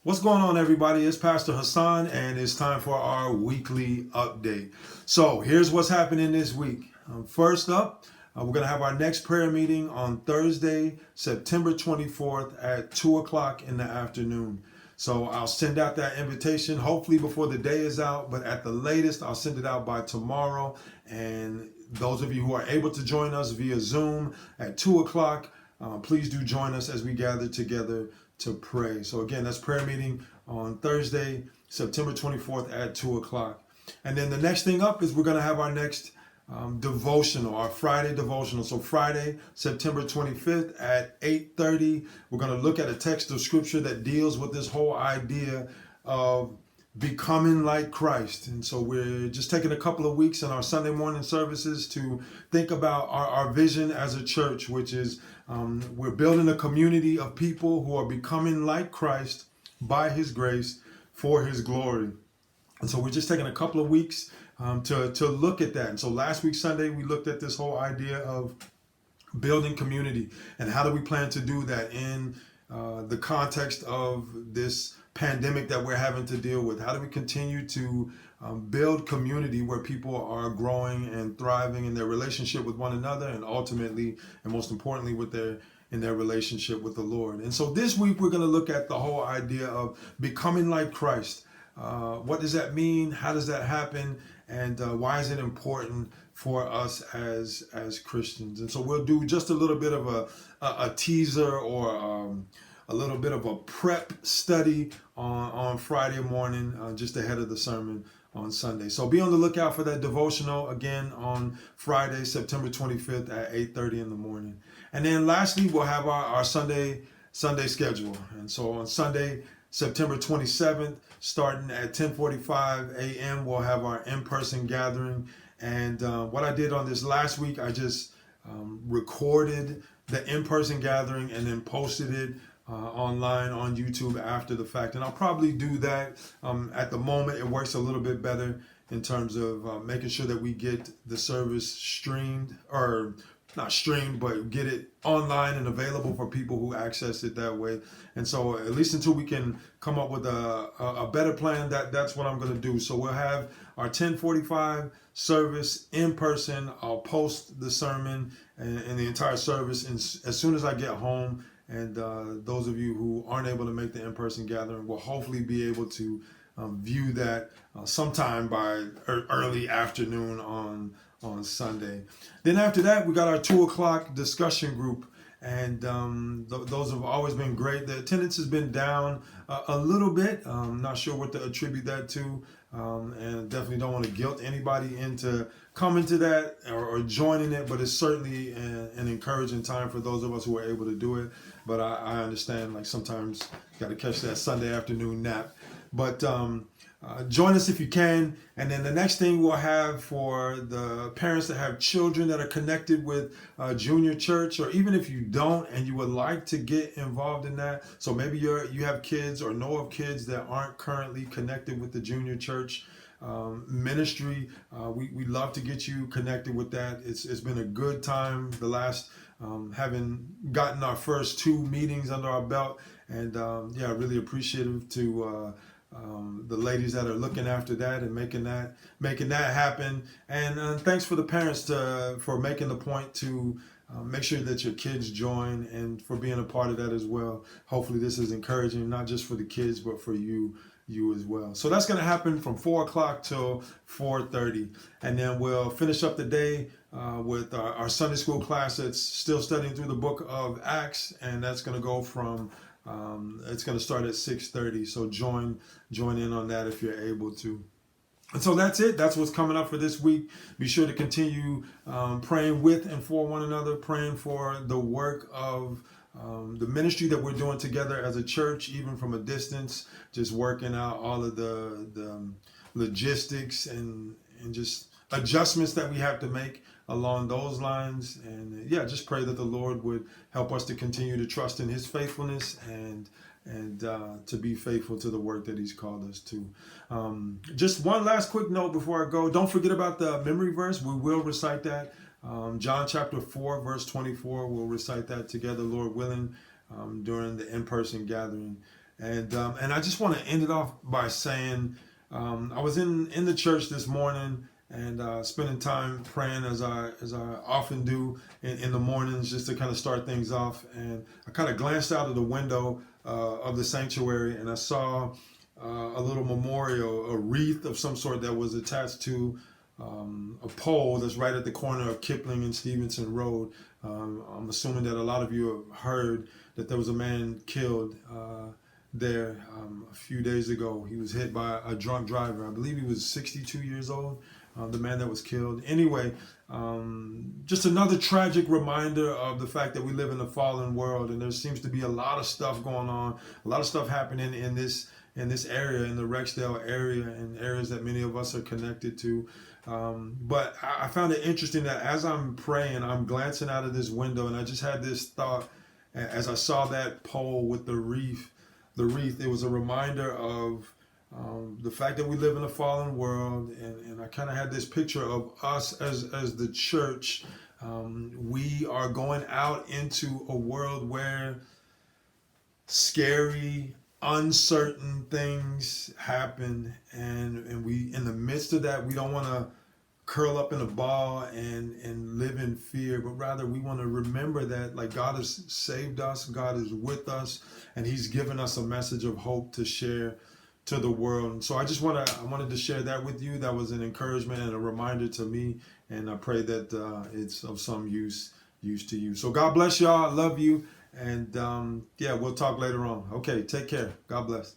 What's going on, everybody? It's Pastor Hassan, and it's time for our weekly update. So, here's what's happening this week. First up, we're going to have our next prayer meeting on Thursday, September 24th at 2 o'clock in the afternoon. So, I'll send out that invitation hopefully before the day is out, but at the latest, I'll send it out by tomorrow. And those of you who are able to join us via Zoom at 2 o'clock, please do join us as we gather together to pray. So again, that's prayer meeting on Thursday, September 24th at 2 o'clock. And then the next thing up is we're going to have our next devotional, our Friday devotional. So Friday, September 25th at 8:30, we're going to look at a text of scripture that deals with this whole idea of becoming like Christ. And so we're just taking a couple of weeks in our Sunday morning services to think about our vision as a church, which is we're building a community of people who are becoming like Christ by his grace for his glory. And so we're just taking a couple of weeks to look at that. And so last week, Sunday, we looked at this whole idea of building community and how do we plan to do that in the context of this pandemic that we're having to deal with. How do we continue to build community where people are growing and thriving in their relationship with one another, and ultimately, and most importantly, in their relationship with the Lord. And so this week we're going to look at the whole idea of becoming like Christ. What does that mean? How does that happen? And why is it important for us as Christians? And so we'll do just a little bit of a teaser or a little bit of a prep study on Friday morning, just ahead of the sermon on Sunday. So be on the lookout for that devotional again on Friday, September 25th at 8:30 in the morning. And then lastly, we'll have our Sunday schedule. And so on Sunday, September 27th, starting at 10:45 a.m., we'll have our in-person gathering. And what I did on this last week, I just recorded the in-person gathering and then posted it online on YouTube after the fact. And I'll probably do that. At the moment, it works a little bit better in terms of making sure that we get the service streamed, or not streamed, but get it online and available for people who access it that way. And so at least until we can come up with a better plan, that's what I'm going to do. So we'll have our 10:45 service in person. I'll post the sermon and the entire service as soon as I get home. And those of you who aren't able to make the in-person gathering will hopefully be able to view that sometime by early afternoon on Sunday. Then after that, we got our 2 o'clock discussion group. And those have always been great. The attendance has been down a little bit. I'm not sure what to attribute that to. And definitely don't want to guilt anybody into coming to that or joining it, but it's certainly an encouraging time for those of us who are able to do it. But I understand, like, sometimes you got to catch that Sunday afternoon nap. But join us if you can. And then the next thing we'll have for the parents that have children that are connected with junior church, or even if you don't and you would like to get involved in that. So maybe you have kids or know of kids that aren't currently connected with the junior church ministry. We love to get you connected with that. It's been a good time the last having gotten our first 2 meetings under our belt, and really appreciative to the ladies that are looking after that and making that happen. And thanks for the parents for making the point to make sure that your kids join and for being a part of that as well. Hopefully this is encouraging, not just for the kids, but for you as well. So that's going to happen from 4 o'clock till 4:30. And then we'll finish up the day with our Sunday school class that's still studying through the book of Acts. And that's going to go from it's going to start at 6:30. So join in on that if you're able to. And so that's it. That's what's coming up for this week. Be sure to continue praying with and for one another, praying for the work of the ministry that we're doing together as a church, even from a distance, just working out all of the logistics and just adjustments that we have to make along those lines. And just pray that the Lord would help us to continue to trust in his faithfulness and to be faithful to the work that he's called us to. Just one last quick note before I go. Don't forget about the memory verse. We will recite that. John chapter 4, verse 24. We'll recite that together, Lord willing, during the in-person gathering. And I just want to end it off by saying I was in the church this morning and spending time praying as I often do in the mornings, just to kind of start things off. And I kind of glanced out of the window of the sanctuary, and I saw a little memorial, a wreath of some sort that was attached to a pole that's right at the corner of Kipling and Stevenson Road. I'm assuming that a lot of you have heard that there was a man killed there a few days ago. He was hit by a drunk driver. I believe he was 62 years old, the man that was killed. Anyway, just another tragic reminder of the fact that we live in a fallen world, and there seems to be a lot of stuff going on, a lot of stuff happening in this area, in the Rexdale area, and areas that many of us are connected to. But I found it interesting that as I'm praying, I'm glancing out of this window, and I just had this thought as I saw that pole with the wreath. It was a reminder of the fact that we live in a fallen world, and I kind of had this picture of us as the church. We are going out into a world where scary, uncertain things happen, and we, in the midst of that, we don't want to curl up in a ball and live in fear, but rather we want to remember that, like, God has saved us, God is with us, and He's given us a message of hope to share to the world. And so I wanted to share that with you. That was an encouragement and a reminder to me, and I pray that it's of some use to you. So God bless y'all. I love you. And yeah, we'll talk later on. Okay, take care. God bless.